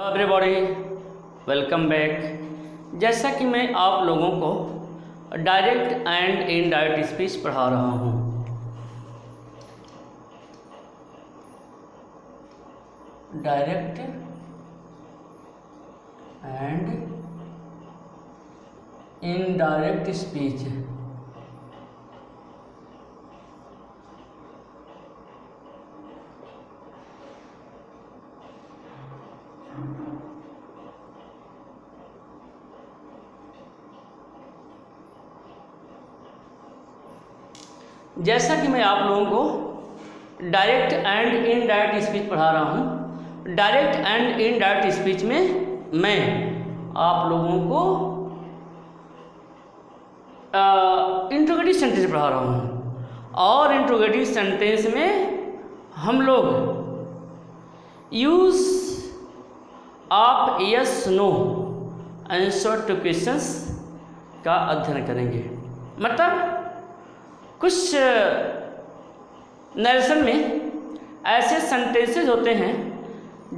Everybody, welcome back. जैसा कि मैं आप लोगों को डायरेक्ट एंड इनडायरेक्ट स्पीच पढ़ा रहा हूँ। Direct and indirect speech. जैसा कि मैं आप लोगों को डायरेक्ट एंड इनडायरेक्ट स्पीच पढ़ा रहा हूँ, डायरेक्ट एंड इनडायरेक्ट स्पीच में मैं आप लोगों को इंट्रोगेटिव सेंटेंस पढ़ा रहा हूँ। और इंट्रोगेटिव सेंटेंस में हम लोग use of yes no answer to questions का अध्ययन करेंगे। मतलब कुछ नरेशन में ऐसे सेंटेंसेस होते हैं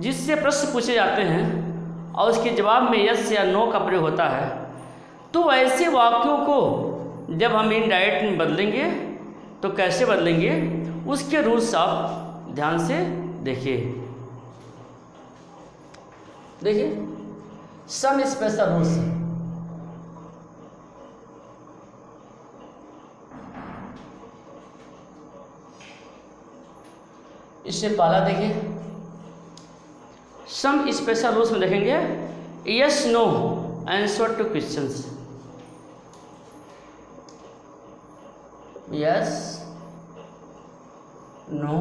जिससे प्रश्न पूछे जाते हैं और उसके जवाब में यस या नो का प्रयोग होता है। तो ऐसे वाक्यों को जब हम इनडायरेक्ट में बदलेंगे तो कैसे बदलेंगे, उसके रूल्स आप ध्यान से देखिए। Some special rules. इससे पहला देखिए, सम स्पेशल रूल्स में देखेंगे yes no answer to questions. Yes no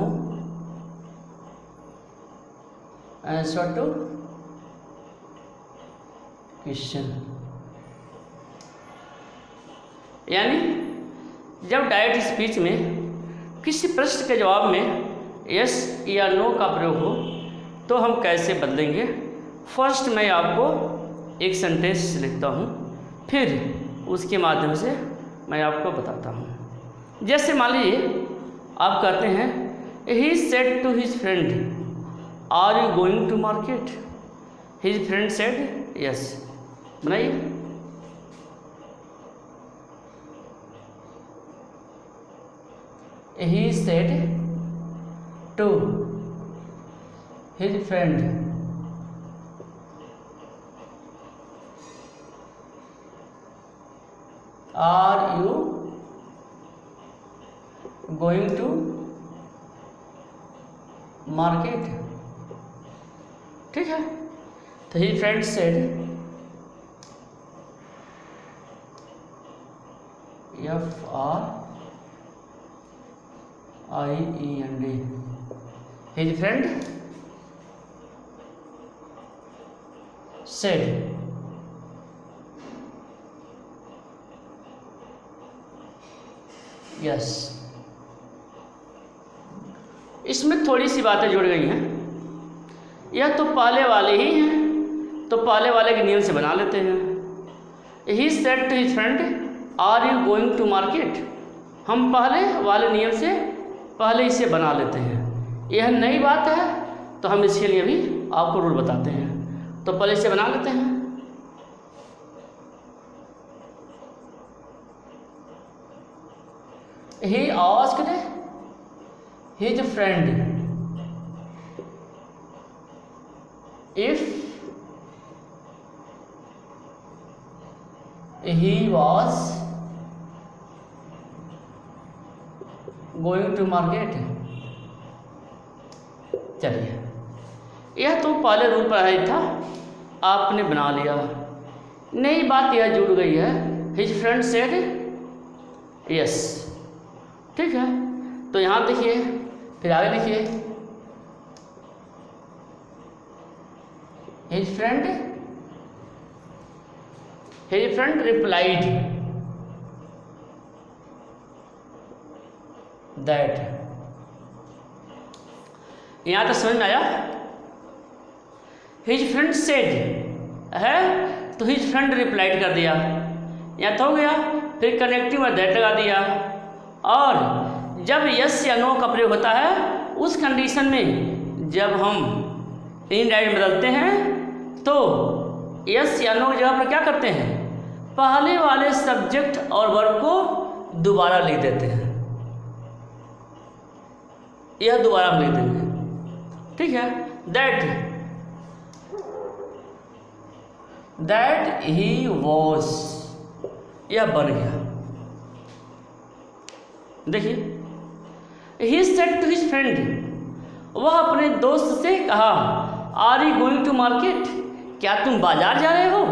answer to question. यानी जब डायरेक्ट स्पीच में किसी प्रश्न के जवाब में यस या नो का प्रयोग हो तो हम कैसे बदलेंगे। फर्स्ट मैं आपको एक सेंटेंस लिखता हूँ, फिर उसके माध्यम से मैं आपको बताता हूँ। जैसे मान लीजिए आप कहते हैं he said to his friend are you going to market. His friend said yes. बनाइए, he said to his friend are you going to market। ठीक है, तो his friend said FRIEND। His friend said yes। इसमें थोड़ी सी बातें जुड़ गई हैं। यह तो पहले वाले ही हैं, तो पहले वाले के नियम से बना लेते हैं। He said to his friend are you going to market। हम पहले वाले नियम से पहले इसे बना लेते हैं। यह नई बात है तो हम इसके लिए भी आपको रूल बताते हैं। तो पहले इसे बना लेते हैं। He asked his friend if he was going to market। चलिए, यह तो पहले रूल पर आया था, आपने बना लिया। नई बात यह जुड़ गई है, हिज फ्रेंड सेड यस। ठीक है, तो यहाँ देखिए, फिर आगे लिखिए हिज फ्रेंड रिप्लाइड दैट। यहाँ तक समझ में आया। हिज फ्रेंड सेड है तो हिज फ्रेंड रिप्लाइड कर दिया, यहाँ तो हो गया। फिर कनेक्टिव में दैट लगा दिया। और जब यस या नो का प्रयोग होता है उस कंडीशन में जब हम इनडायरेक्ट बदलते हैं तो यस या नो की जगह पर क्या करते हैं, पहले वाले सब्जेक्ट और वर्ब को दोबारा लिख देते हैं। यह दोबारा हम लिख देंगे, ठीक है। दैट ही वॉज, यह बन गया। देखिए, he said to his friend, वह अपने दोस्त से कहा, are you going to market, क्या तुम बाजार जा रहे हो।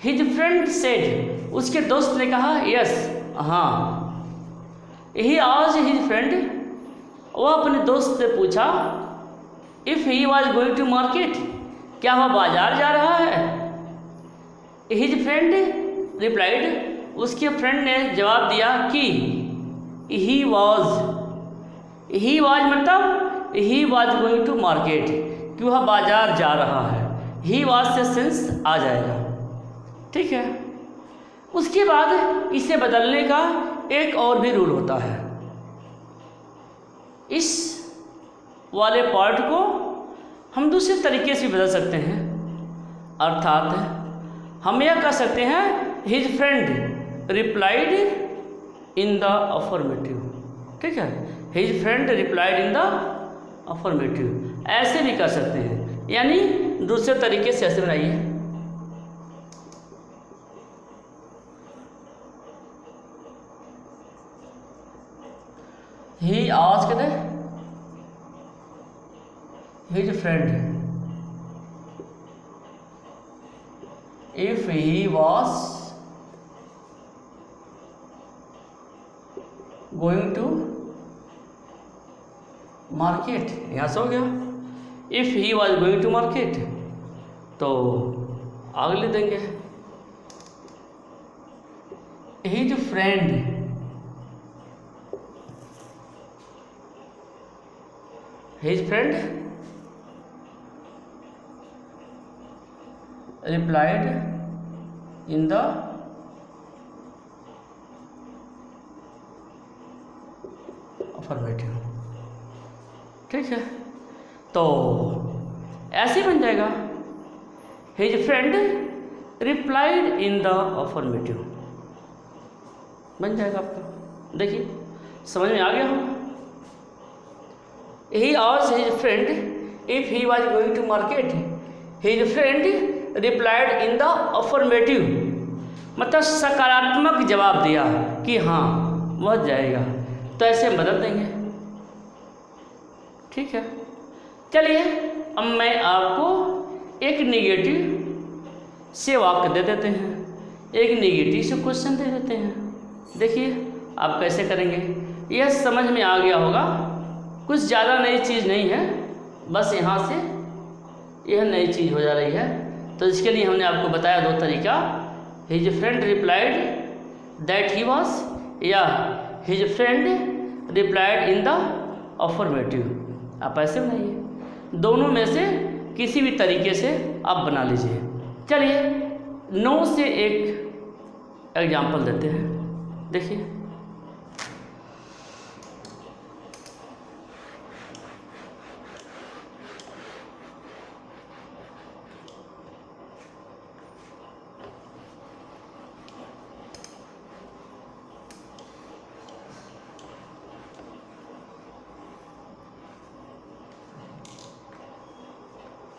हिज फ्रेंड सेड, उसके दोस्त ने कहा, यस, हाँ। ही आस्क्ड हिज फ्रेंड, वह अपने दोस्त से पूछा, if he was going to market, क्या वह बाजार जा रहा है। हिज फ्रेंड रिप्लाइड, उसके फ्रेंड ने जवाब दिया कि ही वॉज मतलब he was going to market, कि वह बाजार जा रहा है। ही वॉज से सेंस आ जाएगा, ठीक है। उसके बाद इसे बदलने का एक और भी रूल होता है। इस वाले पार्ट को हम दूसरे तरीके से बदल सकते हैं, अर्थात हम यह कर सकते हैं, his friend replied in the affirmative, ठीक है। His friend replied in the affirmative, ऐसे भी कर सकते हैं, यानी दूसरे तरीके से ऐसे बनाइए। He asked his friend if he was going to market, यहाँ से हो गया। if he was going to market, तो आगे लिख देंगे, his friend replied in the affirmative, ठीक है। तो ऐसे बन जाएगा, his friend replied in the affirmative, बन जाएगा आपका। देखिए, समझ में आ गया हो। He asked his friend if he was going to market. His friend replied in the affirmative, मतलब सकारात्मक जवाब दिया कि हाँ वह जाएगा, तो ऐसे हम बदल देंगे, ठीक है। चलिए, अब मैं आपको एक नेगेटिव से वाक्य दे देते हैं, एक नेगेटिव से क्वेश्चन दे देते हैं। देखिए आप कैसे करेंगे, यह समझ में आ गया होगा। कुछ ज़्यादा नई चीज़ नहीं है, बस यहाँ से यह नई चीज़ हो जा रही है। तो इसके लिए हमने आपको बताया दो तरीका, his friend replied that he was, या his friend replied in the affirmative. आप ऐसे बनाइए, दोनों में से किसी भी तरीके से आप बना लीजिए। चलिए, नो से एक एग्जाम्पल देते हैं। देखिए,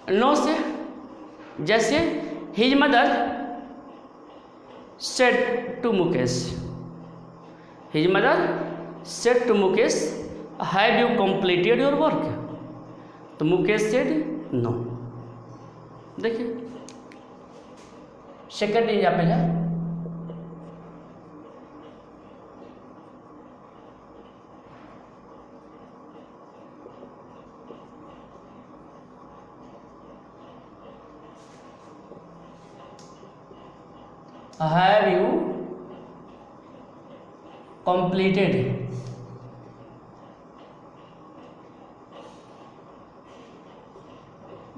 नो से जैसे his mother said to Mukesh, his mother said to Mukesh have you completed your work, तो मुकेश सेड नो। देखिए, सेकंड एग्जाम्पल है, have you completed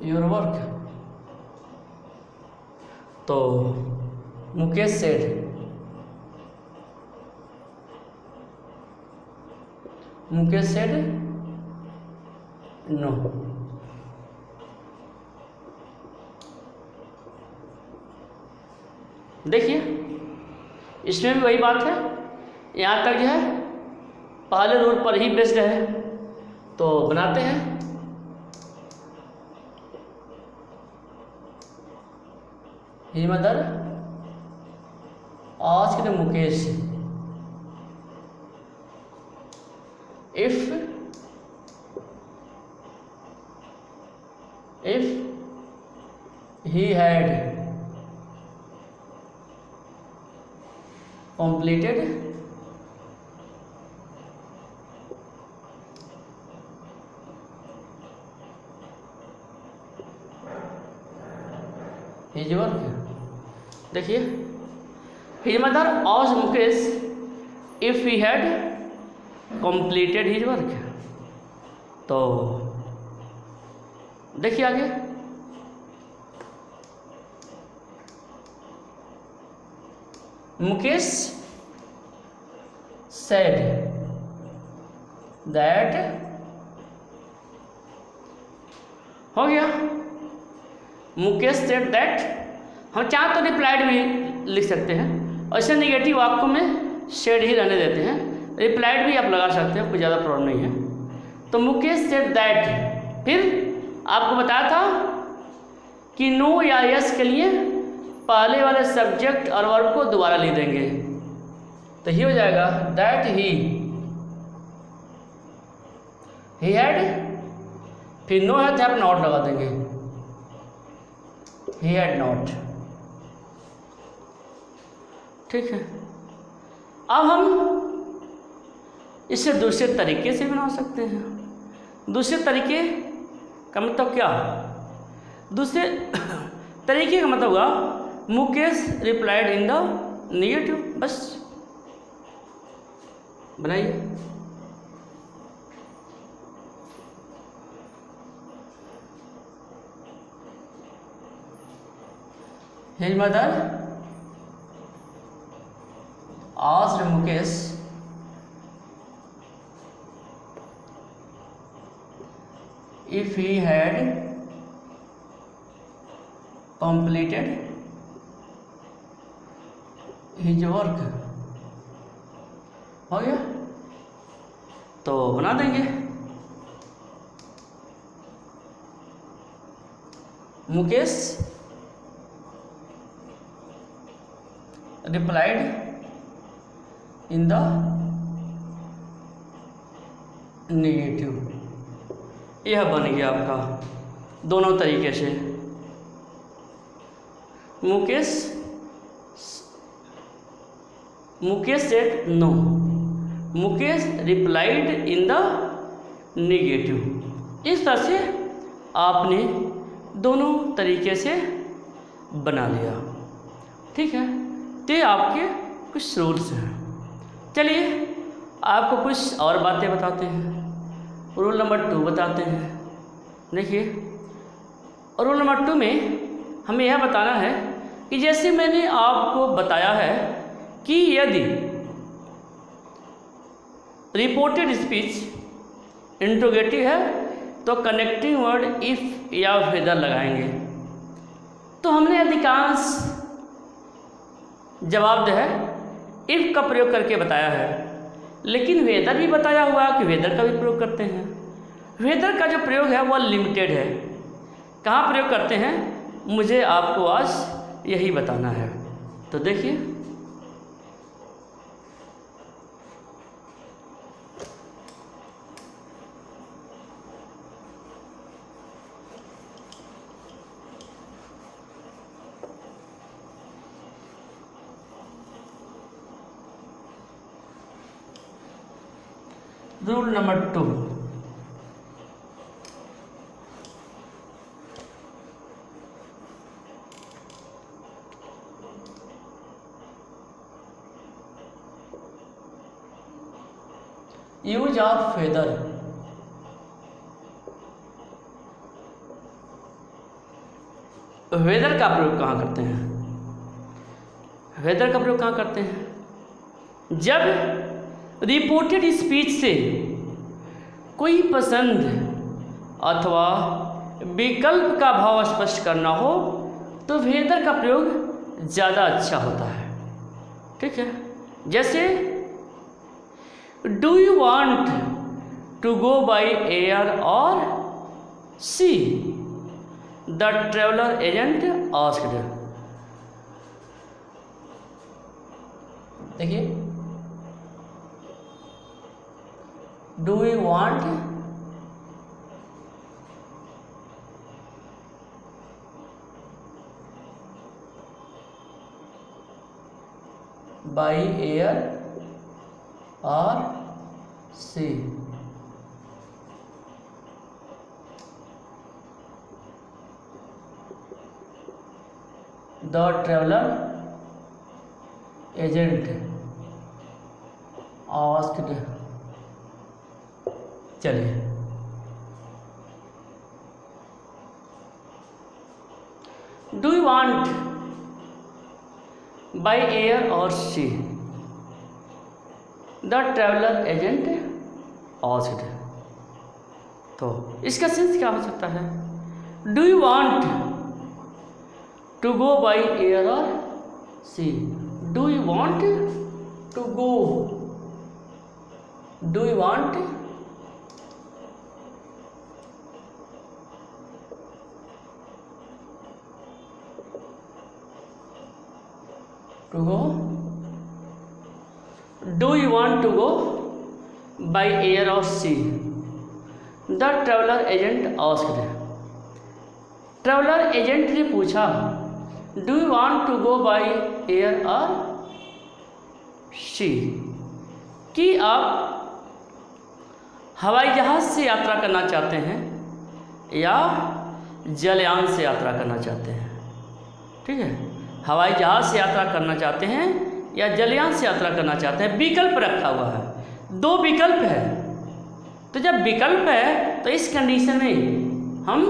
your work, तो मुकेश सेड नो। देखिए इसमें भी वही बात है, यहाँ तक जो है पहले रूल पर ही बेस्ड है। तो बनाते हैं। He mother asked Mukesh if he had completed his work, देखिए his mother asked Mukesh if he had completed his work। तो देखिए आगे, मुकेश said that, हो गया। मुकेश said that हम चाहे तो रिप्लाइड भी लिख सकते हैं, ऐसे नेगेटिव वाक्यों में सेड ही रहने देते हैं, रिप्लाइड भी आप लगा सकते हैं, कोई ज़्यादा प्रॉब्लम नहीं है। तो मुकेश सेड दैट, फिर आपको बताया था कि नो या यस के लिए पहले वाले सब्जेक्ट और वर्ब को दोबारा लिख देंगे। तो ये हो जाएगा दैट ही हैड, फिर नो है तो आप नॉट लगा देंगे, ही हैड नॉट। ठीक है, अब हम इसे दूसरे तरीके से बना सकते हैं। दूसरे तरीके का मतलब क्या? दूसरे तरीके का मतलब होगा Mukesh replied in the negative, बस बनाइए। His mother asked Mukesh if he had completed his work। हो गया, तो बना देंगे Mukesh replied in the negative. यह बन गया आपका दोनों तरीके से। Mukesh said no, Mukesh replied in the negative. इस तरह से आपने दोनों तरीके से बना लिया। ठीक है, तो ये आपके कुछ रूल्स हैं। चलिए आपको कुछ और बातें बताते हैं। रूल नंबर 2 बताते हैं। देखिए रूल नंबर 2 में हमें यह बताना है कि जैसे मैंने आपको बताया है कि यदि रिपोर्टेड स्पीच इंट्रोगेटिव है तो कनेक्टिंग वर्ड इफ या वेदर लगाएंगे। तो हमने अधिकांश जवाब है इफ का प्रयोग करके बताया है, लेकिन वेदर भी बताया हुआ है कि वेदर का भी प्रयोग करते हैं। वेदर का जो प्रयोग है वह लिमिटेड है। कहाँ प्रयोग करते हैं मुझे आपको आज यही बताना है। तो देखिए rule number 2, use of whether. Whether का प्रयोग कहाँ करते हैं? वेदर का प्रयोग कहाँ करते हैं? जब रिपोर्टेड स्पीच से कोई पसंद अथवा विकल्प का भाव स्पष्ट करना हो तो वेदर का प्रयोग ज़्यादा अच्छा होता है। ठीक है, जैसे do you want to go by air or sea, the traveller agent asked. देखिए, do you want by air or sea, the traveler agent asked। चलिए, do you want by air or sea, the traveler agent asked। तो इसका sense क्या हो सकता है? Do you want to go by air or sea, do you want to go, do you want to go, do you want to go by air or sea, the traveler agent asked। Traveller agent ने पूछा, do you want to go by air or sea, कि आप हवाई जहाज से यात्रा करना चाहते हैं या जलयान से यात्रा करना चाहते हैं। ठीक है, हवाई जहाज से यात्रा करना चाहते हैं या जलयान से यात्रा करना चाहते हैं। विकल्प रखा हुआ है, दो विकल्प है। तो जब विकल्प है तो इस कंडीशन में हम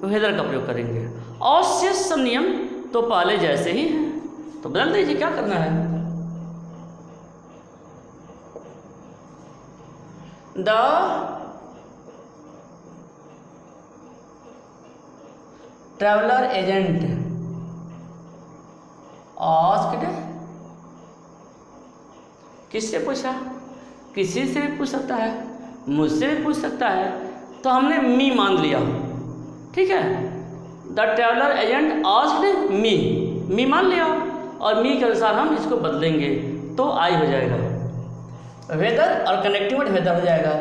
वेदर का प्रयोग करेंगे। और शेष सब नियम तो पहले जैसे ही हैं, तो बदल दीजिए, क्या करना है। द ट्रैवलर एजेंट आस्क्ड, किससे पूछा? किसी से भी पूछ सकता है, मुझसे भी पूछ सकता है, तो हमने मी मान लिया। ठीक है, the traveller agent asked me मान लिया, और मी के अनुसार हम इसको बदलेंगे तो आई हो जाएगा वेदर, और कनेक्टिंग वर्ड वेदर हो जाएगा।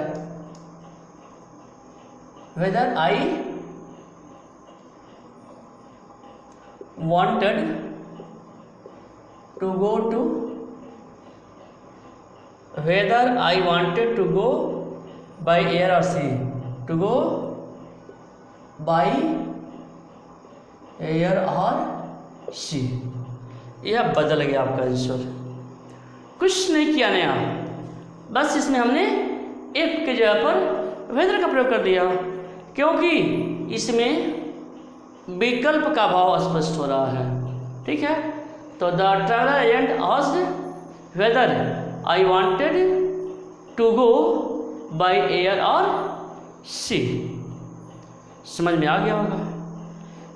Whether I wanted to go to, whether I wanted to go by air or sea, to go by air or sea, यह बदल गया आपका आंसर। कुछ नहीं किया नया, बस इसमें हमने if के जगह पर वेदर का प्रयोग कर दिया, क्योंकि इसमें विकल्प का भाव स्पष्ट हो रहा है। ठीक है, तो the traveller agent asked whether I wanted to go by air or sea. समझ में आ गया होगा।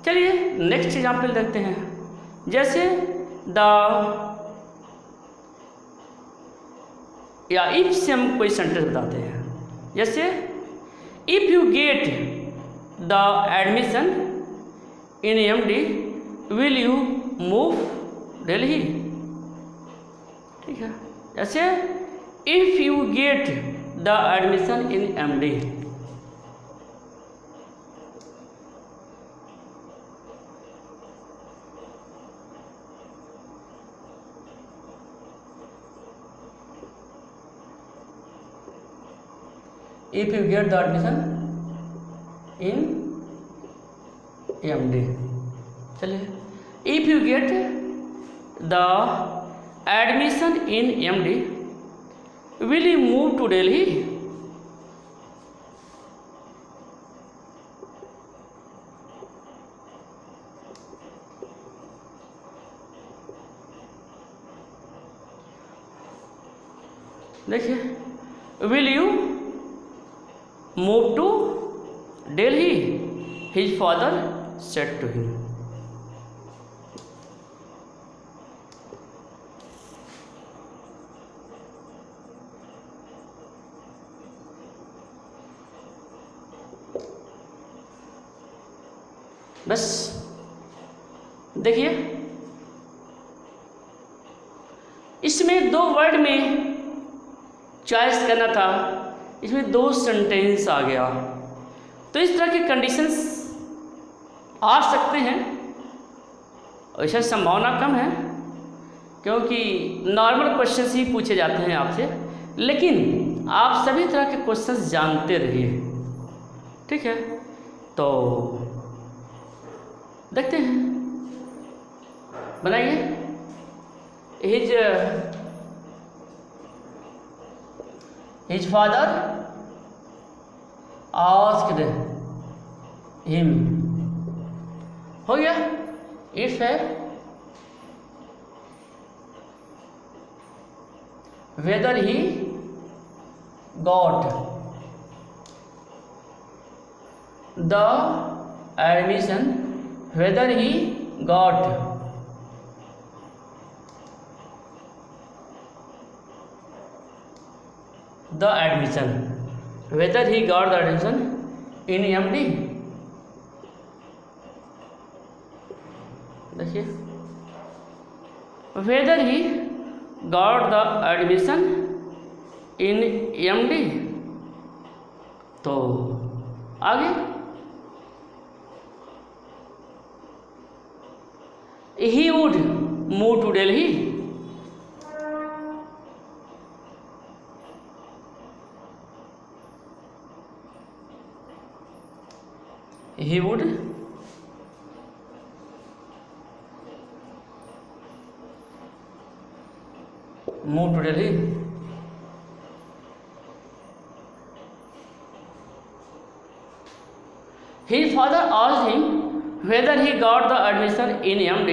चलिए नेक्स्ट एग्जाम्पल देखते हैं। जैसे द या इफ से हम कोई सेंटेंस बताते हैं। जैसे if you get the admission in MD will you move Delhi. ठीक है, जैसे if you get the admission in MD, if you get the admission in MD। चलिए, if you get the admission in MD will you move to Delhi? देखिए, will you move to Delhi? His father said to him। बस देखिए, इसमें 2 word में choice करना था, इसमें 2 sentence आ गया। तो इस तरह के कंडीशंस आ सकते हैं, ऐसा संभावना कम है क्योंकि नॉर्मल क्वेश्चंस ही पूछे जाते हैं आपसे, लेकिन आप सभी तरह के क्वेश्चंस जानते रहिए, ठीक है। तो देखते हैं, बनाइए। His father asked him, हो गया। इफ है whether he got the admission, whether he got the admission, whether he got the admission in MD। देखिए, whether he got the admission in MD, तो आगे he would move to Delhi, he would move to Delhi। His father asked him whether he got the admission in MD,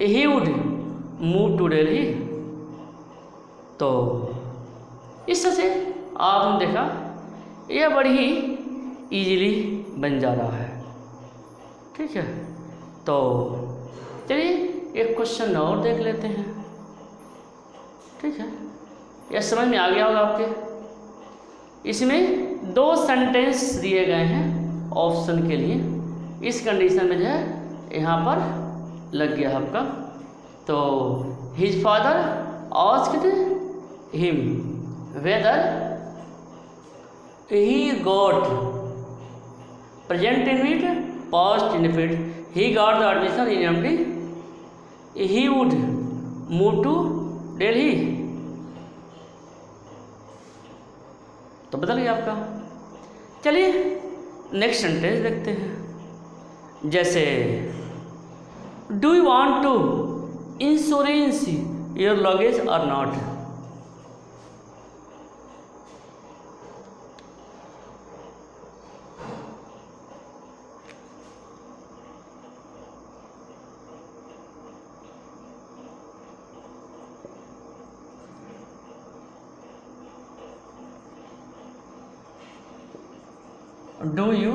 he would move to Delhi। तो इस तरह से आपने देखा, यह बड़ी ही इजीली बन जा रहा है, ठीक है। तो चलिए एक क्वेश्चन और देख लेते हैं, ठीक है। यह समझ में आ गया होगा आपके। इसमें 2 सेंटेंस दिए गए हैं ऑप्शन के लिए, इस कंडीशन में जो है यहाँ पर लग गया आपका। तो his father asked him whether he got, present indefinite, past indefinite, he got the admission in MD, he would move to Delhi. तो बदल गया आपका। चलिए नेक्स्ट सेंटेंस देखते हैं। जैसे do you want to insurance your luggage or not. Do you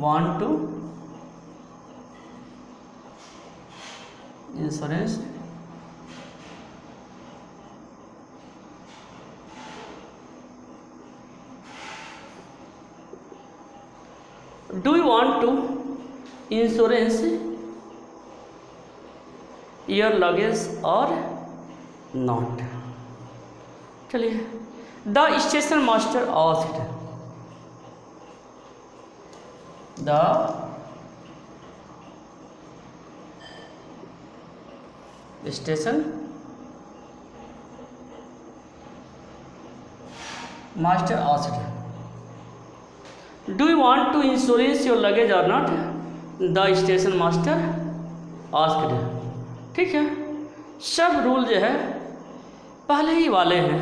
want to insurance do you want to insurance your luggage or not। चलिए, The station master asked, the station master asked, do you want to insurance your luggage or not? The station master asked। ठीक है, सब rule जो है पहले ही वाले हैं,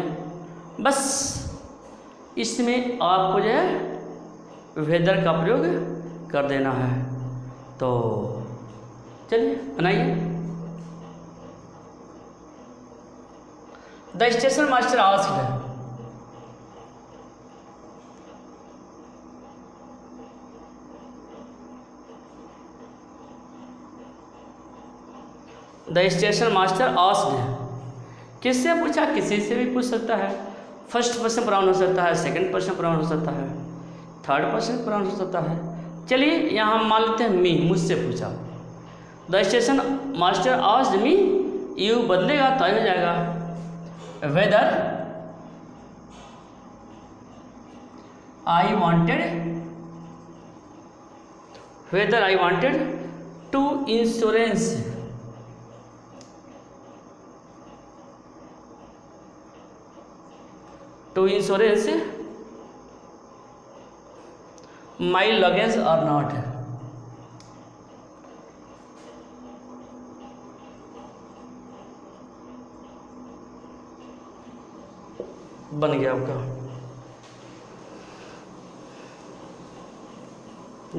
बस इसमें आपको जो है वेदर का प्रयोग कर देना है। तो चलिए बनाइए। The station master asked, the station master asked, किससे पूछा? किसी से भी पूछ सकता है। फर्स्ट पर्सन प्रोनाउन हो सकता है, सेकंड पर्सन प्रोनाउन हो सकता है, थर्ड पर्सन प्रोनाउन हो सकता है। चलिए यहाँ हम मान लेते हैं मी, मुझसे पूछा। The station master asked me, you बदलेगा तो हो जाएगा whether I wanted to insurance my luggage or not. बन गया आपका।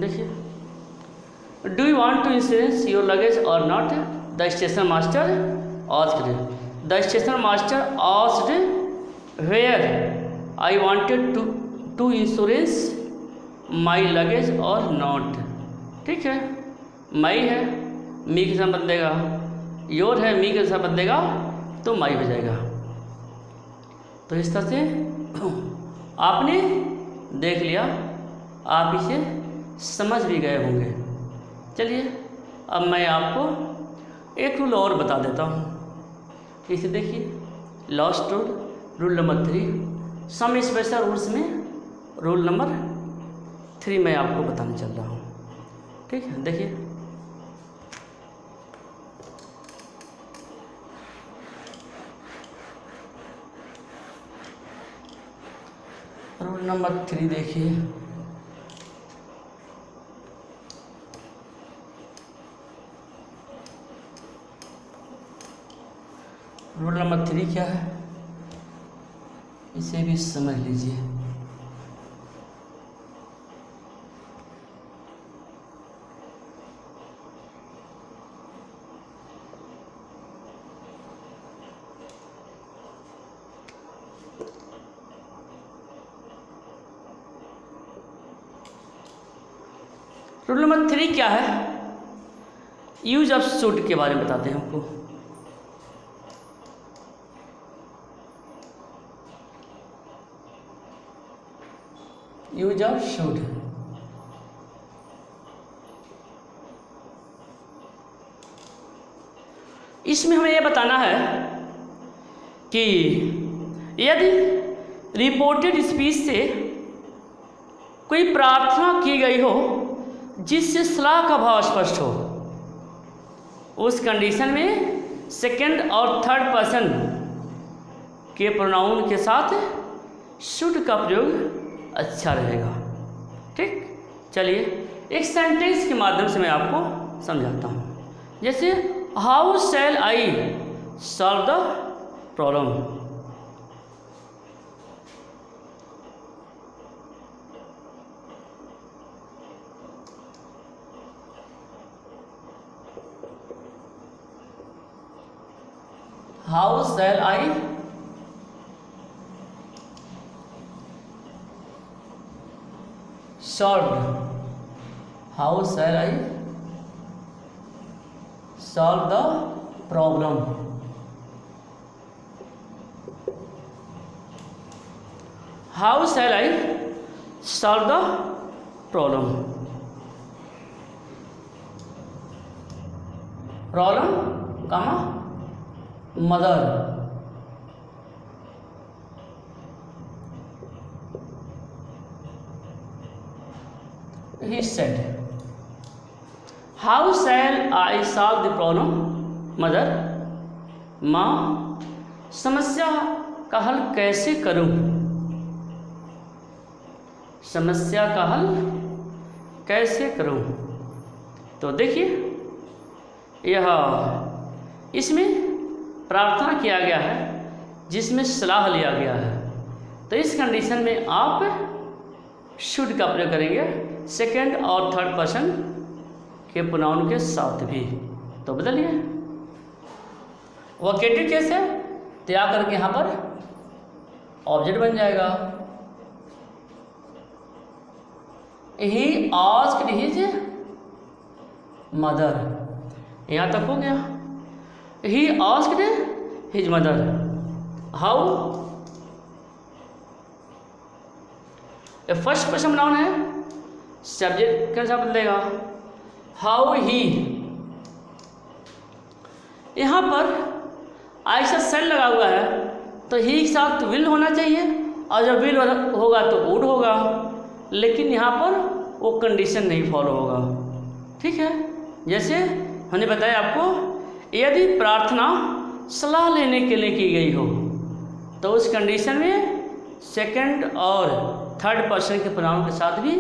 देखिए, do you want to insurance your luggage or not? The station master asked. The station master asked where I wanted to insurance my luggage or not. ठीक है, माई है, मी के साथ बदलेगा, योर है, मी के साथ बदलेगा तो माई हो जाएगा। तो इस तरह से आपने देख लिया, आप इसे समझ भी गए होंगे। चलिए अब मैं आपको एक रूल और बता देता हूँ। इसे देखिए, last rule number 3, some special rules में रूल नंबर 3 मैं आपको बताने चल रहा हूँ। ठीक है, देखिए रूल नंबर 3 देखिए, रूल नंबर 3 क्या है, इसे भी समझ लीजिए। रूल नंबर 3 क्या है, यूज ऑफ शुड के बारे में बताते हैं आपको। यूज ऑफ शुड, इसमें हमें यह बताना है कि यदि रिपोर्टेड स्पीच से कोई प्रार्थना की गई हो जिससे सलाह का भाव स्पष्ट हो, उस कंडीशन में सेकंड और थर्ड पर्सन के प्रोनाउन के साथ शुड का प्रयोग अच्छा रहेगा। ठीक, चलिए एक सेंटेंस के माध्यम से मैं आपको समझाता हूँ। जैसे how shell I solve the problem. How shell I solved, how shall I solve the problem? How shall I solve the problem? Problem, comma, mother. He said, how shall I solve the problem, mother? माँ, समस्या का हल कैसे करूं? समस्या का हल कैसे करूं? तो देखिए, यह इसमें प्रार्थना किया गया है जिसमें सलाह लिया गया है। तो इस कंडीशन में आप शुड का प्रयोग करेंगे सेकंड और थर्ड पर्सन के प्रोनाउन के साथ भी। तो बदलिए, वोकेटिव केस है तो या करके यहाँ पर ऑब्जेक्ट बन जाएगा। ही आस्क्ड हिज मदर, यहाँ तक हो गया। He asked his mother how a first person noun है, सब्जेक्ट कैसा बदलेगा, हाउ ही। यहाँ पर आई से सेल लगा हुआ है तो ही के साथ विल होना चाहिए, और जब विल होगा तो वुड होगा, लेकिन यहाँ पर वो कंडीशन नहीं फॉलो होगा। ठीक है, जैसे हमने बताया आपको, यदि प्रार्थना सलाह लेने के लिए की गई हो तो उस कंडीशन में सेकंड और थर्ड पर्सन के प्रोनाउन के साथ भी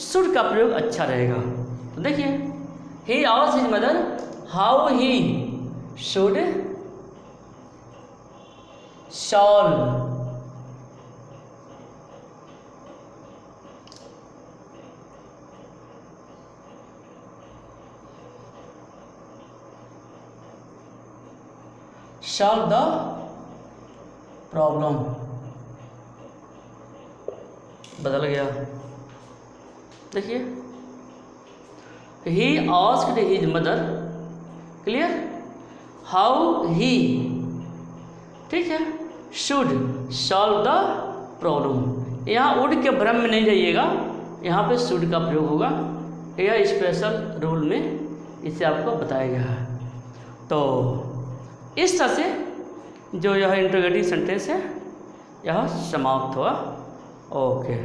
शुड का प्रयोग अच्छा रहेगा। तो देखिए, he asked his mother how he should solve the problem. बदल गया, देखिए, he asked his mother, clear, how he, ठीक है, शुड सॉल्व द प्रॉब्लम। यहाँ वुड के भ्रम में नहीं जाइएगा, यहाँ पे शुड का प्रयोग होगा, यह स्पेशल रूल में इसे आपको बताया गया है। तो इस तरह से जो यह इंट्रोगेटिव सेंटेंस है यह समाप्त हुआ। ओके।